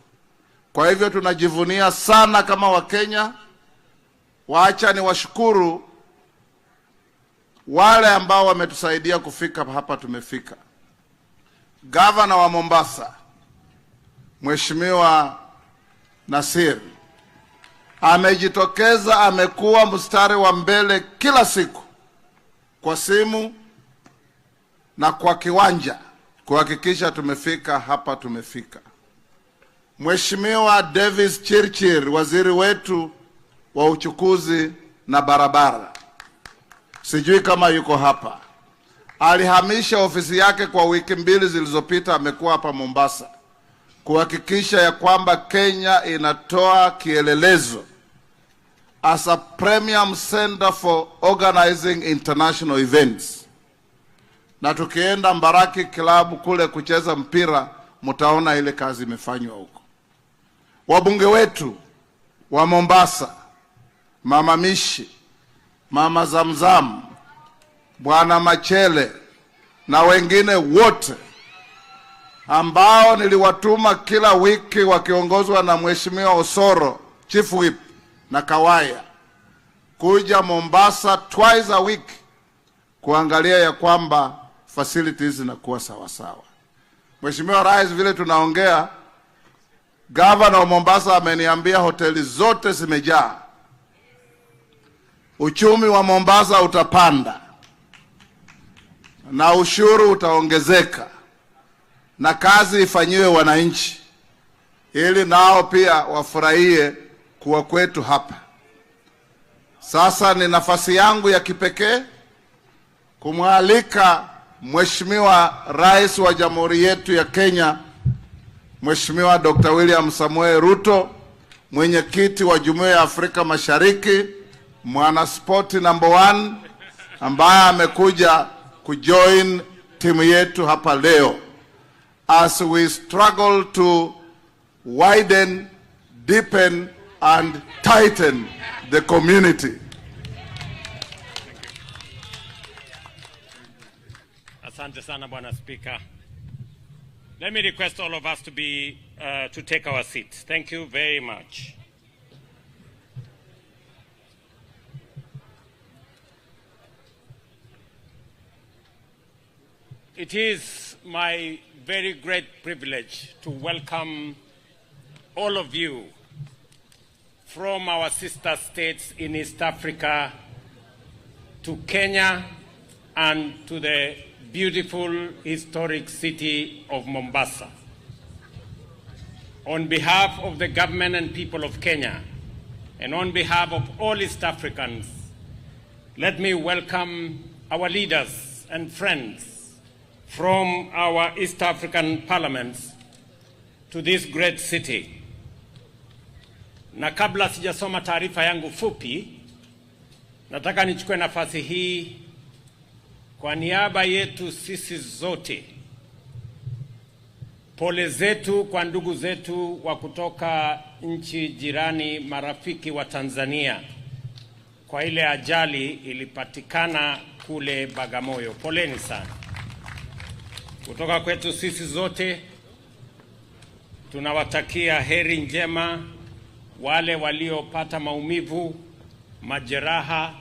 Kwa hivyo tunajivunia sana kama Wakenya. Waacha ni washukuru wale ambao wametusaidia kufika hapa tumefika. Gavana wa Mombasa, Mheshimiwa Nasir, amejitokeza, amekuwa mstari wa mbele kila siku kwa simu na kwa kiwanja kuhakikisha tumefika hapa tumefika. Mheshimiwa Davis Chirchir, waziri wetu wa uchukuzi na barabara, sijui kama yuko hapa, alihamisha ofisi yake kwa wiki 2 zilizopita, amekuwa hapa Mombasa kuhakikisha ya kwamba Kenya inatoa kielelezo as a premium center for organizing international events. Na tukienda Mbaraki Club kule kucheza mpira, mtaona ile kazi imefanywa huko. Wabunge wetu wa Mombasa, Mama Mishi, Mama Zamzam, Bwana Machele na wengine wote ambao niliwatuma kila wiki wakiongozwa na Mheshimiwa Osoro, Chief Whip, na Kawaya kuja Mombasa twice a week kuangalia ya kwamba facilities zinakuwa sawa sawa. Mheshimiwa Rais, vile tunaongea, Governor wa Mombasa ameniambia hoteli zote zimejaa. Uchumi wa Mombasa utapanda na ushuru utaongezeka na kazi ifanyiwe wananchi ili nao pia wafurahie kuwa kwetu hapa. Sasa ni nafasi yangu ya kipekee kumwalika Mheshimiwa Rais wa Jamhuri yetu ya Kenya, Mheshimiwa Dr. William Samoei Ruto, mwenyekiti wa Jumuiya ya Afrika Mashariki, mwana sport number 1 ambaye amekuja kujoin timu yetu hapa leo as we struggle to widen, deepen and tighten the community. Asante sana Bwana Speaker. Let me request all of us to take our seats. Thank you very much. It is my very great privilege to welcome all of you from our sister states in East Africa to Kenya and to the beautiful historic city of Mombasa. On behalf of the government and people of Kenya, and on behalf of all East Africans, let me welcome our leaders and friends from our East African parliaments to this great city. Na kabla sijasoma taarifa yangu fupi, nataka nichukue nafasi hii kwa niaba yetu sisi zote, pole zetu kwa ndugu zetu wa kutoka nchi jirani, marafiki wa Tanzania, kwa ile ajali ilipatikana kule Bagamoyo. Poleni sana. Kutoka kwetu sisi zote tunawatakia heri njema wale waliopata maumivu, majeraha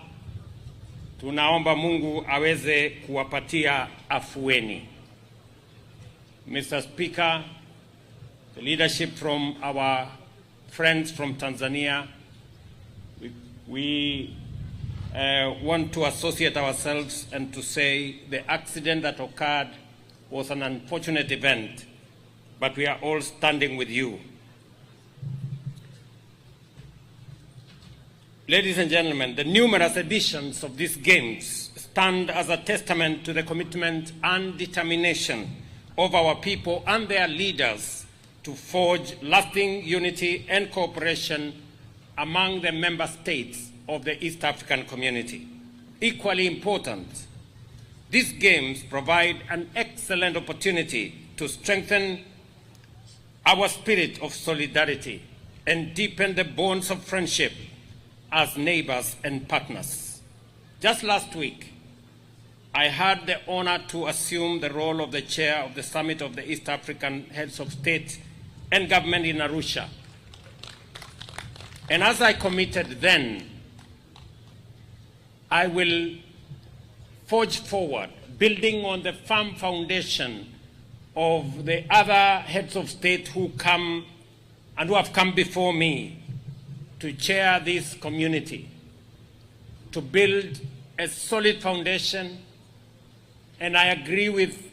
tunaomba Mungu aweze kuwapatia afueni. Mr. Speaker, the leadership from our friends from Tanzania, we want to associate ourselves and to say the accident that occurred was an unfortunate event, but we are all standing with you. Ladies and gentlemen, the numerous editions of these games stand as a testament to the commitment and determination of our people and their leaders to forge lasting unity and cooperation among the member states of the East African community. Equally important, these games provide an excellent opportunity to strengthen our spirit of solidarity and deepen the bonds of friendship as neighbors and partners. Just last week, I had the honor to assume the role of the chair of the Summit of the East African Heads of State and Government in Arusha. And as I committed then, I will forge forward, building on the firm foundation of the other heads of state who come and who have come before me to chair this community, to build a solid foundation. And I agree with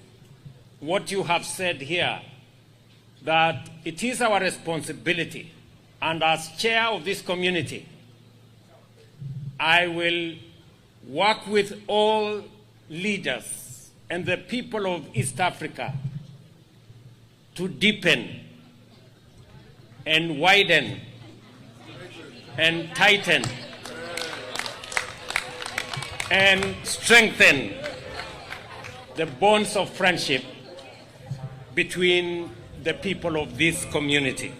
what you have said here, that it is our responsibility, and as chair of this community, I will work with all leaders and the people of East Africa to deepen and widen and tighten and strengthen the bonds of friendship between the people of this community.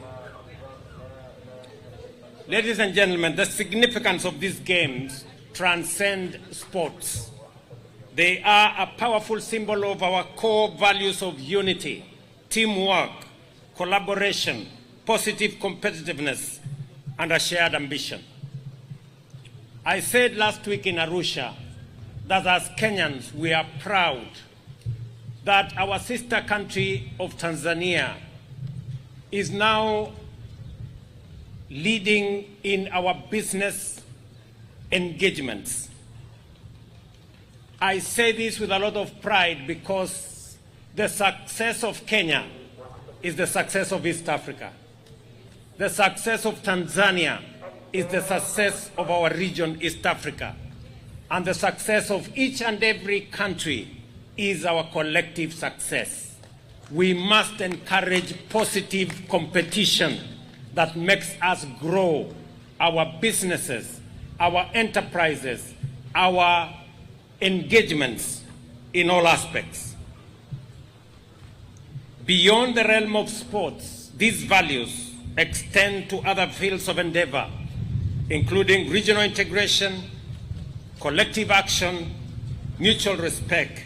Ladies and gentlemen, the significance of these games transcend sports. They are a powerful symbol of our core values of unity, teamwork, collaboration, positive competitiveness, and a shared ambition. I said last week in Arusha that as Kenyans we are proud that our sister country of Tanzania is now leading in our business engagements. I say this with a lot of pride because the success of Kenya is the success of East Africa. The success of Tanzania is the success of our region, East Africa. And the success of each and every country is our collective success. We must encourage positive competition that makes us grow our businesses, our enterprises, our engagements in all aspects. Beyond the realm of sports, these values extend to other fields of endeavor, including regional integration, collective action, mutual respect,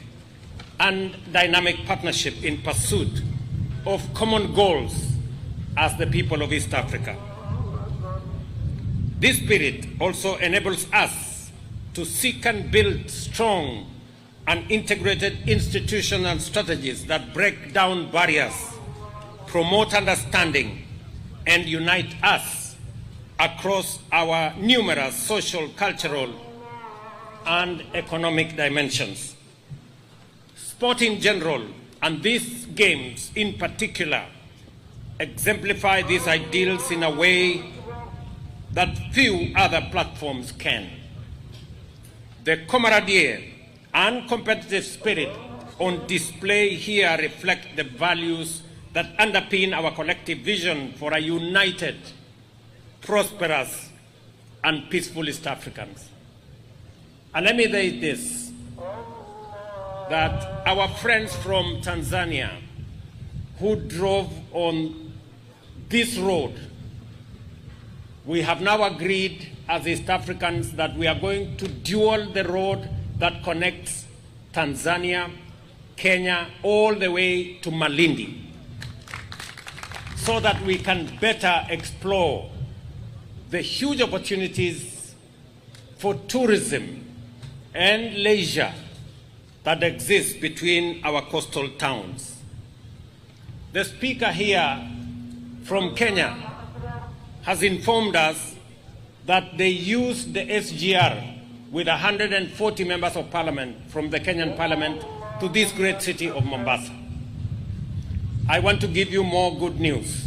and dynamic partnership in pursuit of common goals as the people of East Africa. This spirit also enables us to seek and build strong and integrated institutions and strategies that break down barriers, promote understanding, and unite us across our numerous social, cultural, and economic dimensions. Sport in general, and these games in particular, exemplify these ideals in a way that few other platforms can. The camaraderie and competitive spirit on display here reflect the values that underpin our collective vision for a united, prosperous, and peaceful East Africans. And let me say this, that our friends from Tanzania who drove on this road, we have now agreed as East Africans that we are going to dual the road that connects Tanzania, Kenya, all the way to Malindi, so that we can better explore the huge opportunities for tourism and leisure that exists between our coastal towns. The speaker here from Kenya has informed us that they used the SGR with 140 members of parliament from the Kenyan parliament to this great city of Mombasa. I want to give you more good news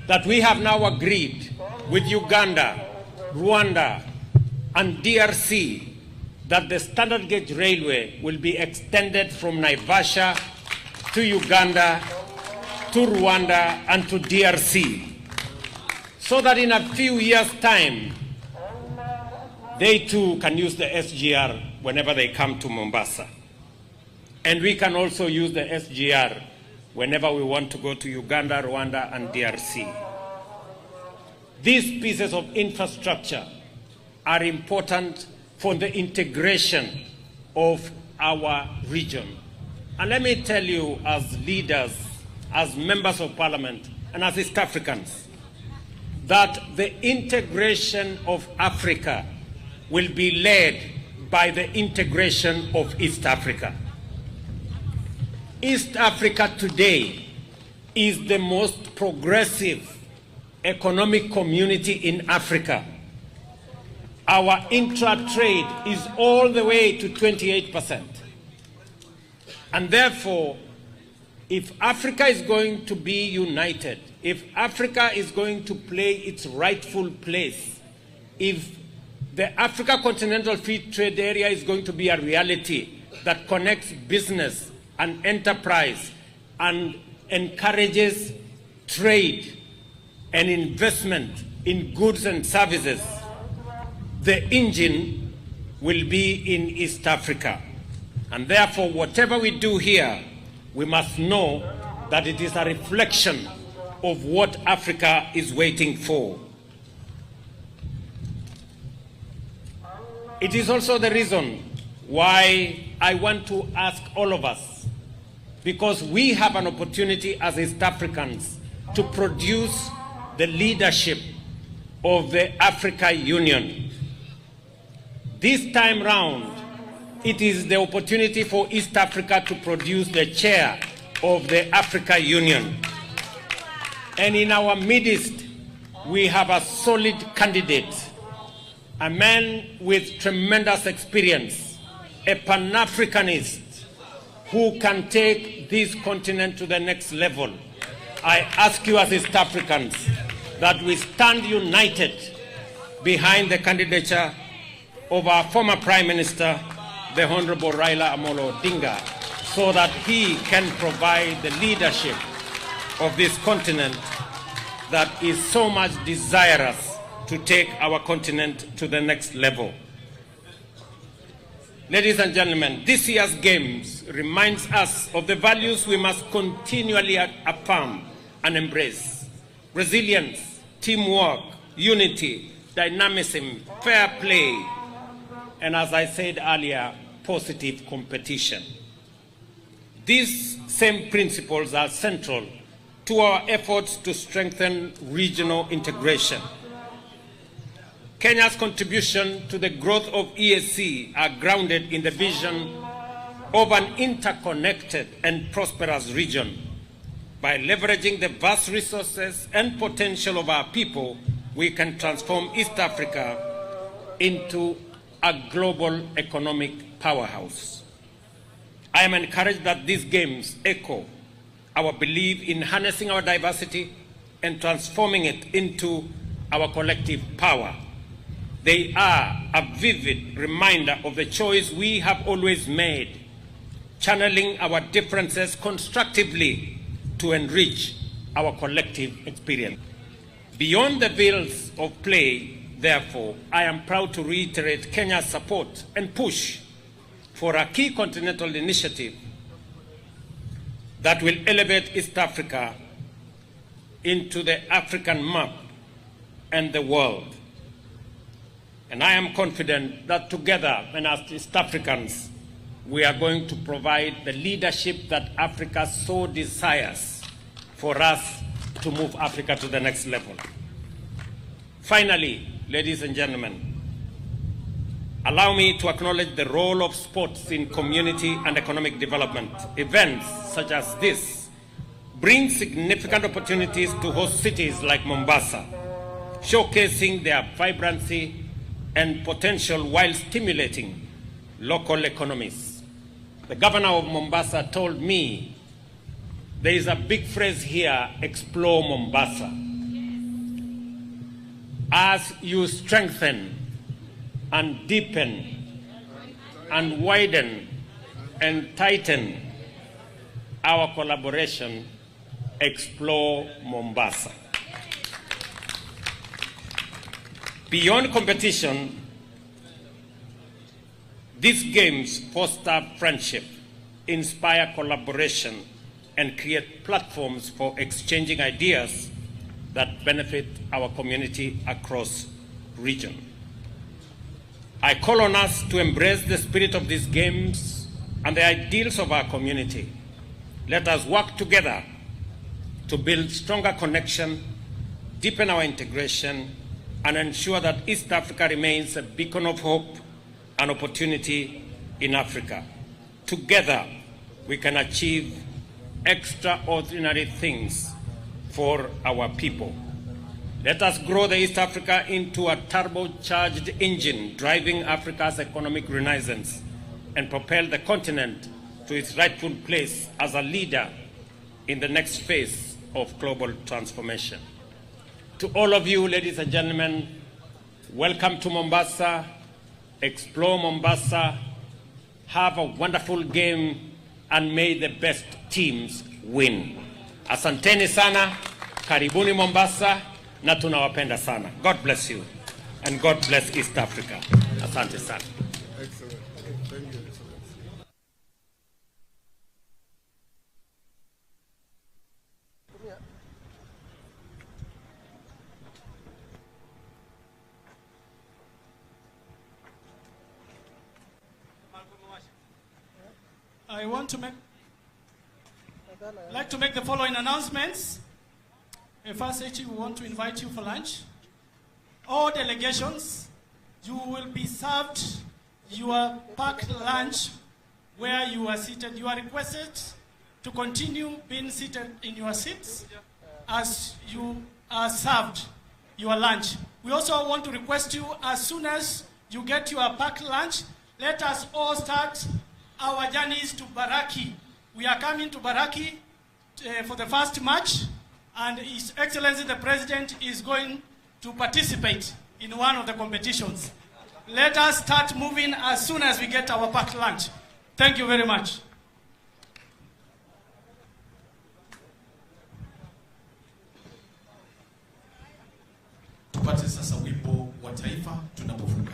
that we have now agreed with Uganda, Rwanda, and DRC that the standard gauge railway will be extended from Naivasha to Uganda, to Rwanda, and to DRC, so that in a few years' time, they too can use the SGR whenever they come to Mombasa. And we can also use the SGR whenever we want to go to Uganda, Rwanda, and DRC. These pieces of infrastructure are important for the integration of our region. And let me tell you, as leaders, as members of parliament, and as East Africans, that the integration of Africa will be led by the integration of East Africa. East Africa today is the most progressive economic community in Africa. Our intra-trade is all the way to 28%. And therefore, if Africa is going to be united, if Africa is going to play its rightful place, if the Africa Continental Free Trade Area is going to be a reality that connects business and enterprise and encourages trade and investment in goods and services, the engine will be in East Africa. And therefore, whatever we do here, we must know that it is a reflection of what Africa is waiting for. It is also the reason why I want to ask all of us, because we have an opportunity as East Africans to produce the leadership of the Africa Union. This time round, it is the opportunity for East Africa to produce the chair of the Africa Union. And in our midst, we have a solid candidate, a man with tremendous experience, a Pan-Africanist who can take this continent to the next level. I ask you as East Africans that we stand united behind the candidature of our former Prime Minister, the Honorable Raila Amolo Odinga, so that he can provide the leadership of this continent that is so much desirous to take our continent to the next level. Ladies and gentlemen, this year's Games reminds us of the values we must continually affirm and embrace: resilience, teamwork, unity, dynamism, fair play, and as I said earlier, positive competition. These same principles are central to our efforts to strengthen regional integration. Kenya's contribution to the growth of EAC are grounded in the vision of an interconnected and prosperous region. By leveraging the vast resources and potential of our people, we can transform East Africa into a global economic powerhouse. I am encouraged that these Games echo our belief in harnessing our diversity and transforming it into our collective power. They are a vivid reminder of the choice we have always made, channeling our differences constructively to enrich our collective experience. Beyond the fields of play, therefore, I am proud to reiterate Kenya's support and push for a key continental initiative that will elevate East Africa into the African map and the world. And I am confident that together, and as East Africans, we are going to provide the leadership that Africa so desires for us to move Africa to the next level. Finally, ladies and gentlemen, Allow me to acknowledge the role of sports in community and economic development. Events such as this bring significant opportunities to host cities like Mombasa, showcasing their vibrancy and potential while stimulating local economies. The governor of Mombasa told me there is a big phrase here, explore Mombasa. As you strengthen and deepen and widen and tighten our collaboration, explore Mombasa. Beyond competition, these games foster friendship, inspire collaboration, and create platforms for exchanging ideas that benefit our community across region. I call on us to embrace the spirit of these games and the ideals of our community. Let us work together to build stronger connection, deepen our integration, and ensure that East Africa remains a beacon of hope and opportunity in Africa. Together, we can achieve extraordinary things for our people. Let us grow the East Africa into a turbocharged engine driving Africa's economic renaissance and propel the continent to its rightful place as a leader in the next phase of global transformation. To all of you, ladies and gentlemen, welcome to Mombasa. Explore Mombasa. Have a wonderful game and may the best teams win. Asanteni sana, karibuni Mombasa, na tunawapenda sana. God bless you and God bless East Africa. Asante sana. Excellent. Thank you. I want to like to make the following announcements. First, we want to invite you for lunch. All delegations, you will be served your packed lunch where you are seated. You are requested to continue being seated in your seats as you are served your lunch. We also want to request you, as soon as you get your packed lunch, let us all start our journeys to Baraki. We are coming to Baraki for the first match, and His Excellency the President is going to participate in one of the competitions. Let us start moving as soon as we get our packed lunch. Thank you very much. Tupate sasa wimbo wa taifa tunapofunga.